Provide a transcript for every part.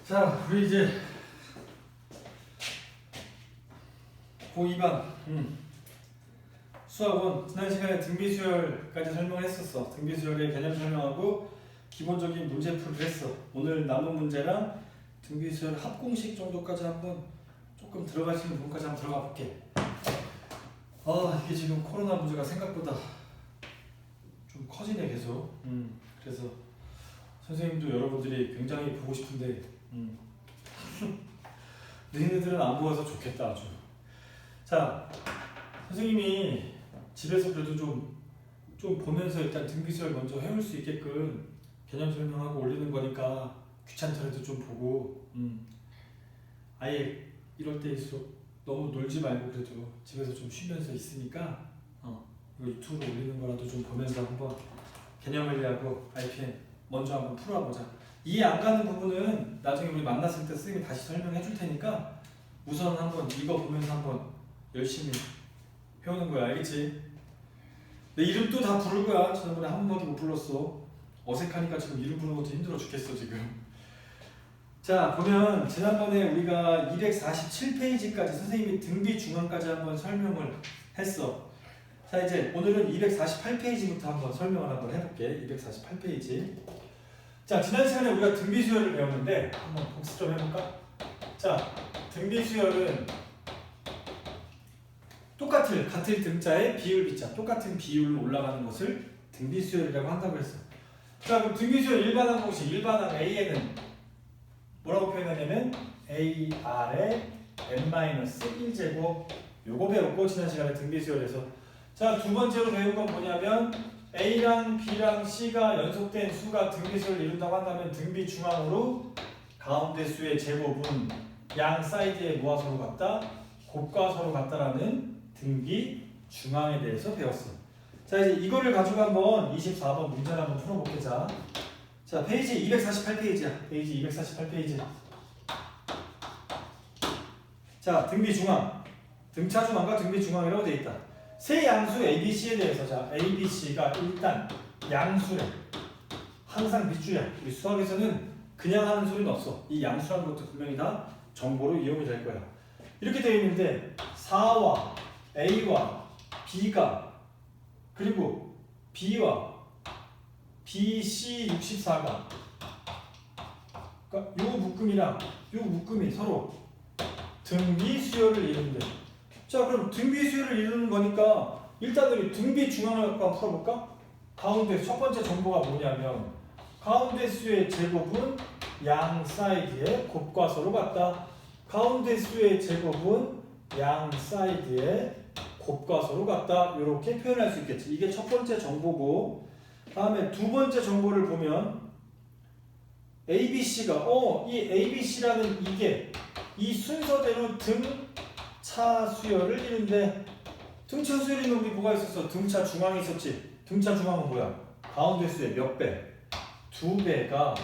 자, 우리 이제 고2반 수학원 지난 시간에 등비수열까지 설명을 했었어. 등비수열의 개념 설명하고 기본적인 문제풀이를 했어. 오늘 남은 문제랑 등비수열 합공식 정도까지 한번 조금 들어갈 수 있는 부분까지 한번 들어가 볼게. 이게 지금 코로나 문제가 생각보다 좀 커지네 계속. 그래서 선생님도 여러분들이 굉장히 보고 싶은데 너희들은 안 보아서 좋겠다 아주. 자, 선생님이 집에서 그래도 좀 보면서 일단 등비수열 먼저 해올 수 있게끔 개념 설명하고 올리는 거니까 귀찮더라도 좀 보고 아예 이럴 때일수록 너무 놀지 말고 그래도 집에서 좀 쉬면서 있으니까 이거 유튜브로 올리는 거라도 좀 보면서 한번 개념을 이해하고 IPM 먼저 한번 풀어보자. 이해 안 가는 부분은 나중에 우리 만났을 때 선생님이 다시 설명해 줄 테니까 우선 한번 이거 보면서 한번 열심히 배우는 거야. 알겠지? 내 이름 또 다 부를 거야. 지난번에 한 번밖에 못 불렀어. 어색하니까 지금 이름 부르는 것도 힘들어 죽겠어 지금. 자, 보면 지난번에 우리가 247페이지까지 선생님이 등비 중앙까지 한번 설명을 했어. 자, 이제 오늘은 248페이지부터 한번 설명을 한번 해볼게. 248페이지. 자, 지난 시간에 우리가 등비수열을 배웠는데 한번 복습 좀 해볼까? 자, 등비수열은 같은 등자에 비율 비자, 똑같은 비율로 올라가는 것을 등비수열이라고 한다고 했어. 자, 그럼 등비수열 일반항 공식, 일반항 A에는 뭐라고 표현하냐면 AR의 n-1제곱 요거 배웠고 지난 시간에 등비수열에서. 자, 두 번째로 배운 건 뭐냐면 A랑 B랑 C가 연속된 수가 등비수열을 이룬다고 한다면 등비 중앙으로 가운데 수의 제곱은 양 사이드의 뭐와 서로 같다? 곱과 서로 같다라는 등비 중앙에 대해서 배웠어. 자, 이제 이거를 가지고 한번 24번 문제를 한번 풀어볼게. 자, 페이지 248페이지야. 페이지 248페이지. 자, 등비 중앙. 등차 중앙과 등비 중앙이라고 되어 있다. 세 양수 ABC에 대해서 자, ABC가 일단 양수래. 항상 밑줄이야. 우리 수학에서는 그냥 하는 소리는 없어. 이 양수라는 것도 분명히 다 정보로 이용이 될 거야. 이렇게 되어 있는데 4와 A와 B가 그리고 B와 BC 64가 그러니까 요 묶음이랑 요 묶음이 서로 등비 수열을 이룬대. 자, 그럼 등비 수열을 이루는 거니까 일단 우리 등비 중앙을 갖고 한번 풀어볼까? 가운데 첫 번째 정보가 뭐냐면 가운데 수의 제곱은 양 사이드의 곱과 서로 같다. 가운데 수의 제곱은 양 사이드의 곱과 서로 같다. 이렇게 표현할 수 있겠지. 이게 첫 번째 정보고, 다음에 두 번째 정보를 보면 ABC가 이 ABC라는 이게 이 순서대로 등차 수열을 이루는데 등차 수열에는 우리 뭐가 있었어? 등차 중앙이 있었지. 등차 중앙은 뭐야? 가운데 수의 몇 배? 2배가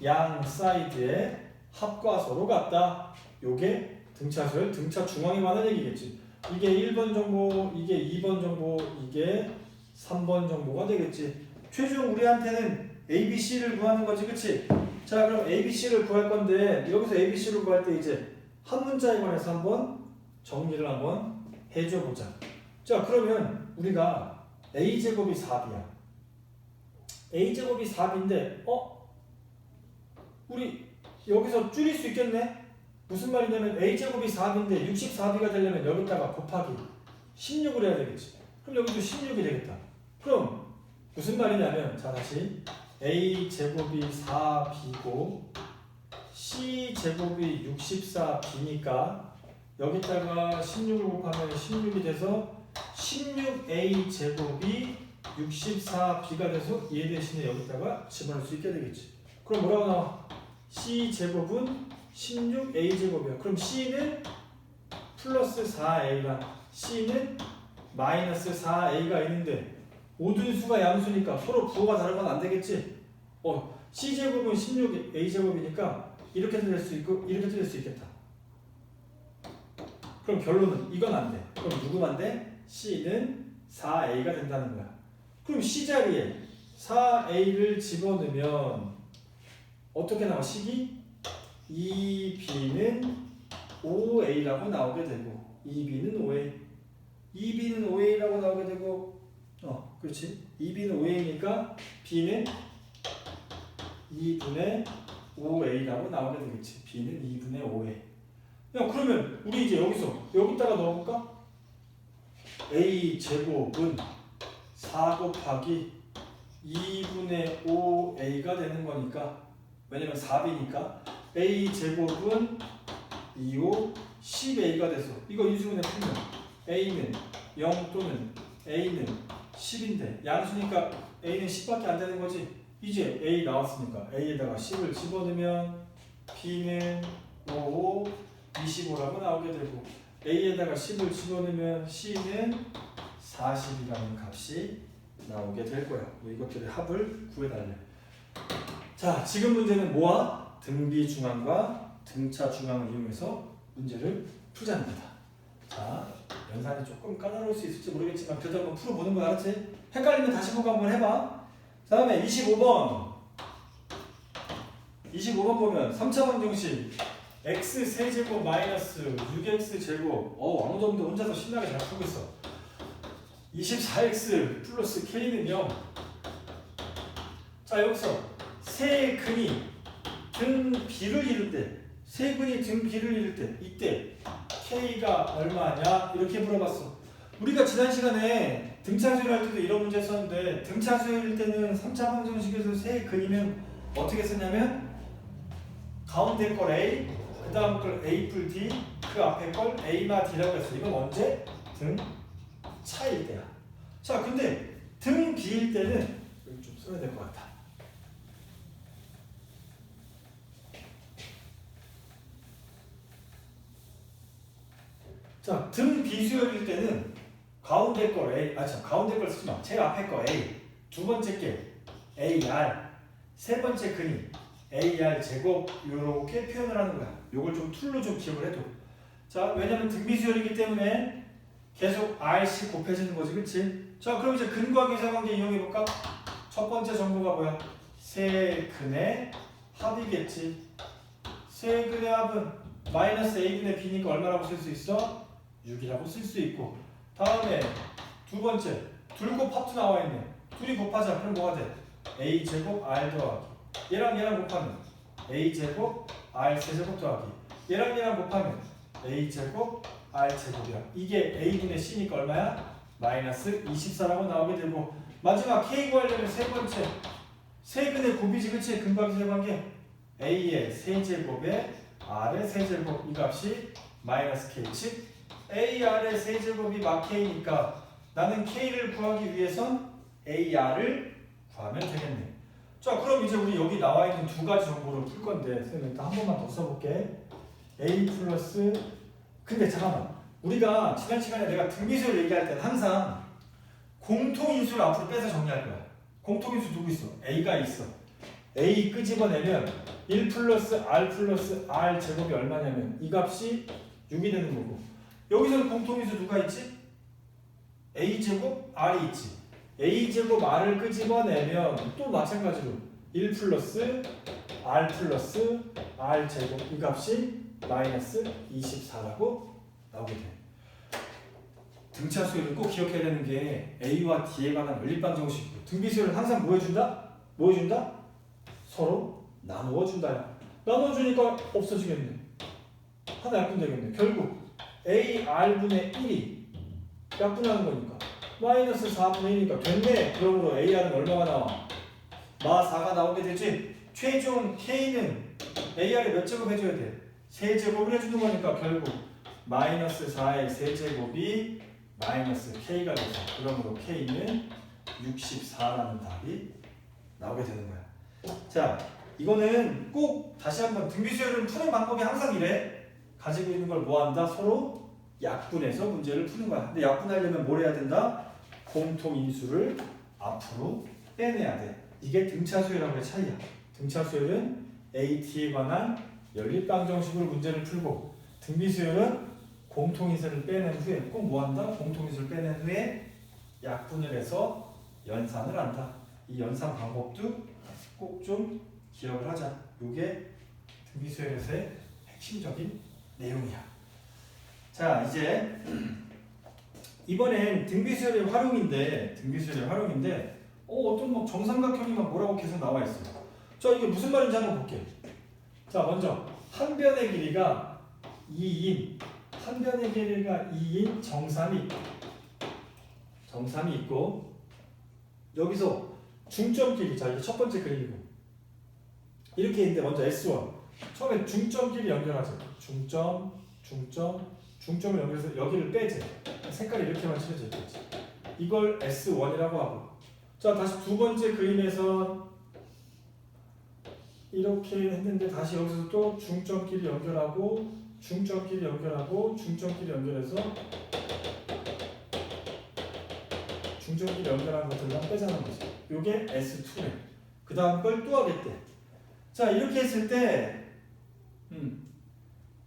양 사이드의 합과 서로 같다. 요게 등차 수열, 등차 중앙에 관한 얘기겠지. 이게 1번 정보, 이게 2번 정보, 이게 3번 정보가 되겠지. 최종 우리한테는 ABC를 구하는 거지, 그치? 자, 그럼 ABC를 구할 건데 여기서 ABC를 구할 때 이제 한 문자에 관해서 한번 정리를 한번 해줘 보자. 자, 그러면 우리가 A제곱이 4B야. A제곱이 4B인데 우리 여기서 줄일 수 있겠네? 무슨 말이냐면 A제곱이 4B인데 64B가 되려면 여기다가 곱하기 16을 해야 되겠지. 그럼 여기도 16이 되겠다. 그럼 무슨 말이냐면 자, 다시 A제곱이 4B고 C제곱이 64B니까 여기다가 16을 곱하면 16이 돼서 16A제곱이 64B가 돼서 얘 대신에 여기다가 집어넣을 수 있게 되겠지. 그럼 뭐라고 나와? C제곱은 16A제곱이야. 그럼 C는 플러스 4A랑 C는 마이너스 4A가 있는데 모든 수가 양수니까 서로 부호가 다른 건 안 되겠지? C제곱은 16A제곱이니까 이렇게 될 수 있고 이렇게 될 수 있겠다. 그럼 결론은 이건 안 돼. 그럼 누구만 돼? C는 4A가 된다는 거야. 그럼 C 자리에 4A를 집어넣으면 어떻게 나와? 식이 이 B는 5A라고 나오게 되고 이 B는 5A 이 B는 5A라고 나오게 되고 그렇지 이 B는 5A니까 B는 2분의 5A라고 나오게 되겠지. B는 2분의 5A. 야, 그러면 우리 이제 여기다가 넣어볼까? A 제곱은 4 곱하기 2분의 5A가 되는 거니까 왜냐면 4B니까 A 제곱은 2, 5, 10A가 돼서 이거 인수분해 풀면 A는 0 또는 A는 10인데 양수니까 A는 10밖에 안 되는 거지. 이제 A 나왔으니까 A에다가 10을 집어넣으면 B는 5, 25라고 나오게 되고 A에다가 10을 집어넣으면 C는 40이라는 값이 나오게 될 거야. 이것들의 합을 구해달래. 자, 지금 문제는 뭐와? 등비중앙과 등차중앙을 이용해서 문제를 풀자는 거다. 자, 연산이 조금 까다로울 수 있을지 모르겠지만 그래도 한번 풀어보는 거 알았지? 헷갈리면 다시 보고 한번 해봐. 그 다음에 25번 보면 3차 방정식 x 세제곱 마이너스 6x 제곱 아무도 없는데 혼자서 신나게 잘 풀고 있어. 24x 플러스 k는 0. 자, 여기서 세 근이 등 B를 이룰 때 이때 k가 얼마냐 이렇게 물어봤어. 우리가 지난 시간에 등차수열 할 때도 이런 문제 썼는데 등차수열일 때는 3차 방정식에서 세 근이면 어떻게 쓰냐면 가운데 걸 A, 그 다음 걸 A 풀 D, 그 앞에 걸 A마 D라고 했어. 이건 언제? 등 차일 때야. 자, 근데 등 B일 때는 여기 좀 써야 될 것 같아. 자, 등 비수열일 때는 가운데 걸 A, 가운데 걸 쓰지 마. 제일 앞에 거 A, 두 번째 게 AR, 세 번째 근이 AR 제곱 이렇게 표현을 하는 거야. 요걸 좀 툴로 좀 기억을 해둬. 자, 왜냐면 등비수열이기 때문에 계속 RC 곱해지는 거지, 그치? 자, 그럼 이제 근과 계사관계 이용해 볼까? 첫 번째 정보가 뭐야? 세 근의 합이겠지. 세 근의 합은 마이너스 A분의 B니까 얼마라고 쓸 수 있어? 6이라고 쓸 수 있고. 다음에 두 번째 둘곱 합도 나와 있네. 둘이 곱하자. 그럼 뭐가 돼? A 제곱 R 더하기 얘랑 곱하면 A 제곱 R 세제곱 더하기 얘랑 곱하면 A 제곱 R 제곱이야. 이게 A분의 C니까 얼마야? 마이너스 24라고 나오게 되고 마지막 K 구하려면 세 번째 세근의 곱이지, 그치? 근과 계사관계 A의 세제곱에 R의 세제곱 이 값이 마이너스 K 즉 AR의 세제곱이 막 K니까 나는 K를 구하기 위해선 AR을 구하면 되겠네. 자, 그럼 이제 우리 여기 나와 있는 두 가지 정보를 풀 건데 선생님 일단 한 번만 더 써볼게. A 플러스 근데 잠깐만, 우리가 지난 시간에 내가 등비수열 얘기할 때는 항상 공통인수를 앞으로 빼서 정리할 거야. 공통인수 누구 있어? A가 있어. A 끄집어내면 1 플러스 R 제곱이 얼마냐면 이 값이 6이 되는 거고 여기서는 공통인수 누가 있지? A제곱 R이 있지. A제곱 R을 끄집어내면 또 마찬가지로 1 플러스 R 제곱 이 값이 마이너스 24라고 나오게 돼. 등차수열을 꼭 기억해야 되는 게 A와 D에 관한 연립방정식이고 등비수열은 항상 뭐 해준다? 뭐 해준다? 서로 나누어준다야. 나눠주니까 없어지겠네. 하나 약분되겠네. 결국 AR분의 1이 약분하는 거니까 마이너스 4분의 1이니까 됐네. 그러므로 AR은 얼마가 나와? 마 4가 나오게 되지. 최종 K는 AR에 몇 제곱 해줘야 돼? 세제곱을 해주는 거니까 결국 마이너스 4의 세제곱이 마이너스 K가 되죠. 그러므로 K는 64라는 답이 나오게 되는 거야. 자, 이거는 꼭 다시 한번 등비수열은 푸는 방법이 항상 이래. 가지고 있는 걸 뭐 한다? 서로 약분해서 문제를 푸는 거야. 근데 약분하려면 뭘 해야 된다? 공통인수를 앞으로 빼내야 돼. 이게 등차수열하고의 차이야. 등차수열은 AT에 관한 연립방정식으로 문제를 풀고 등비수열은 공통인수를 빼낸 후에 꼭 뭐 한다? 공통인수를 빼낸 후에 약분을 해서 연산을 한다. 이 연산 방법도 꼭 좀 기억을 하자. 이게 등비수열에서의 핵심적인 내용이야. 자, 이제 이번엔 등비수열의 활용인데 어떤 막 정삼각형이 막 뭐라고 계속 나와 있어요. 자, 이게 무슨 말인지 한번 볼게. 자, 먼저 한 변의 길이가 2인 정삼이 있고 여기서 중점 길이, 자 이게 첫 번째 그림이고 이렇게 있는데 먼저 S1 처음에 중점 길이 연결하죠. 중점을 연결해서 여기를 빼지. 색깔이 이렇게만 칠해져 있겠지. 이걸 S1이라고 하고, 자 다시 두 번째 그림에서 이렇게 했는데 다시 여기서 또 중점끼리 연결해서 중점끼리 연결한 것들만 빼자는 거지. 요게 S2래. 그 다음 걸 또 하겠대. 자 이렇게 했을 때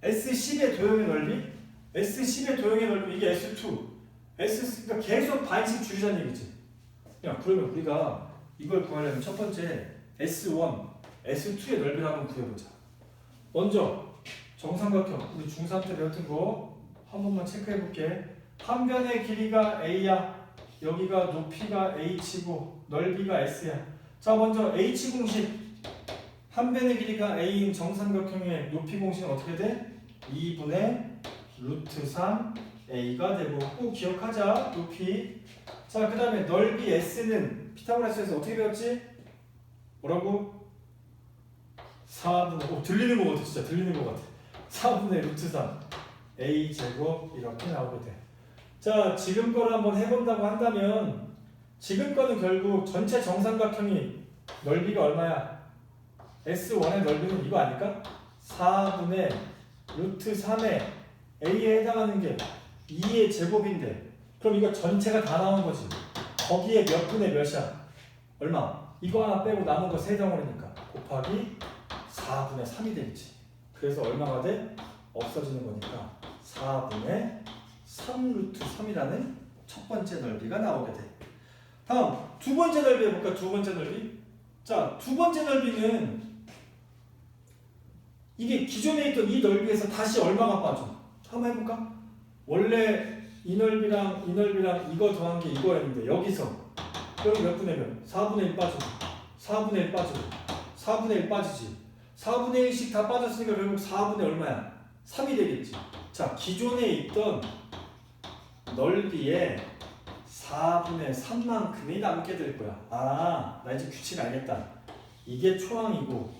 S10의 도형의 넓이 이게 S2 그러니까 계속 반씩 줄이자는 얘기지. 야, 그러면 우리가 이걸 구하려면 첫 번째 S1, S2의 넓이를 한번 구해보자. 먼저 정삼각형, 우리 중3 때 배웠던 거 한 번만 체크해볼게. 한 변의 길이가 A야. 여기가 높이가 H고 넓이가 S야. 자, 먼저 H 공식. 한 변의 길이가 A인 정삼각형의 높이 공식은 어떻게 돼? 2분의 루트 3 A가 되고, 꼭 기억하자. 높이. 자, 그 다음에 넓이 S는 피타고라스에서 어떻게 배웠지? 뭐라고? 4분의, 들리는 것 같아. 진짜 들리는 것 같아. 4분의 루트 3 A 제곱 이렇게 나오게 돼. 자, 지금 거를 한번 해본다고 한다면 지금 거는 결국 전체 정삼각형이 넓이가 얼마야? S1의 넓이는 이거 아닐까? 4분의 루트 3의 A에 해당하는 게 2의 제곱인데, 그럼 이거 전체가 다 나온 거지. 거기에 몇 분의 몇이야? 얼마? 이거 하나 빼고 남은 거 세 덩어리니까 곱하기 4분의 3이 되겠지. 그래서 얼마가 돼? 없어지는 거니까 4분의 3 루트 3이라는 첫 번째 넓이가 나오게 돼. 다음 두 번째 넓이 해볼까? 두 번째 넓이. 자, 두 번째 넓이는 이게 기존에 있던 이 넓이에서 다시 얼마가 빠져? 한번 해볼까? 원래 이 넓이랑 이거 더한 게 이거였는데 여기서 여기 몇 분의 몇? 4분의 1 빠지고 4분의 1 빠지고 4분의 1 빠지지. 4분의 1씩 다 빠졌으니까 결국 4분의 얼마야? 3이 되겠지. 자, 기존에 있던 넓이에 4분의 3만큼이 남게 될 거야. 아, 나 이제 규칙 알겠다. 이게 초항이고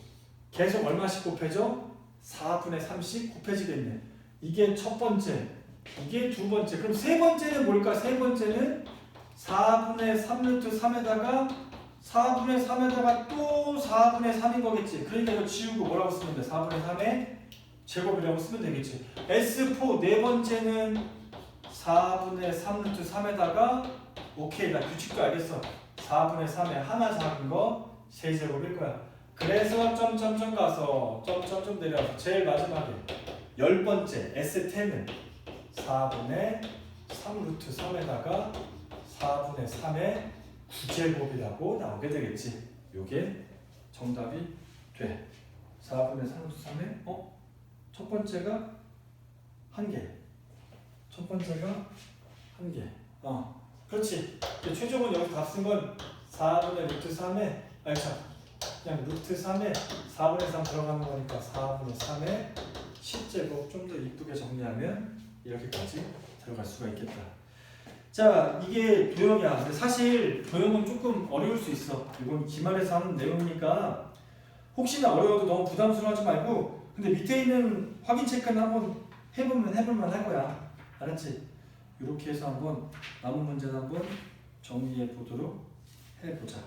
계속 얼마씩 곱해져? 4분의 3씩 곱해지겠네. 이게 첫 번째, 이게 두 번째. 그럼 세 번째는 뭘까? 세 번째는 4분의 3 루트 3에다가 4분의 3에다가 또 4분의 3인 거겠지. 그러니까 이거 지우고 뭐라고 쓰면 돼? 4분의 3의 제곱이라고 쓰면 되겠지. S4 네 번째는 4분의 3 루트 3에다가 오케이, 나 규칙도 알겠어. 4분의 3에 하나 작은 거 세제곱일 거야. 그래서 점점점 가서 점점점 내려와서 제일 마지막에 10번째 S10은 4분의 3 루트 3에다가 4분의 3의 9제곱이라고 나오게 되겠지. 요게 정답이 돼. 4분의 3 루트 3의 첫 번째가 1개. 첫 번째가 1개. 그렇지. 최종은 여기서 답 쓴 건 4분의 루트 3에 그냥 루트 3에 4분의 3 들어가는 거니까 4분의 3의 10제곱. 좀 더 이쁘게 정리하면 이렇게까지 들어갈 수가 있겠다. 자, 이게 도형이야. 근데 사실 도형은 조금 어려울 수 있어. 이건 기말에서 하는 내용이니까 혹시나 어려워도 너무 부담스러워하지 말고, 근데 밑에 있는 확인 체크는 한번 해볼만 할 거야. 알았지? 이렇게 해서 한번 남은 문제는 한번 정리해 보도록 해보자.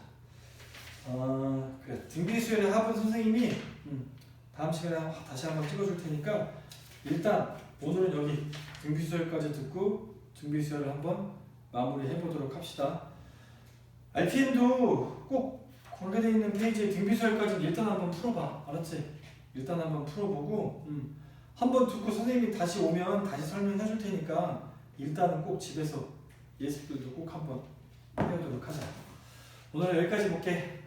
그래. 등비수열의 합은 선생님이 다음 시간에 다시 한번 찍어줄 테니까 일단 오늘은 여기 등비수열까지 듣고 등비수열을 한번 마무리해 보도록 합시다. RPM도 꼭 공개되어 있는 페이지에 등비수열까지는 일단 한번 풀어봐. 알았지? 일단 한번 풀어보고 한번 듣고 선생님이 다시 오면 다시 설명해 줄 테니까 일단은 꼭 집에서 예습들도 꼭 한번 해보도록 하자. 오늘은 여기까지 볼게.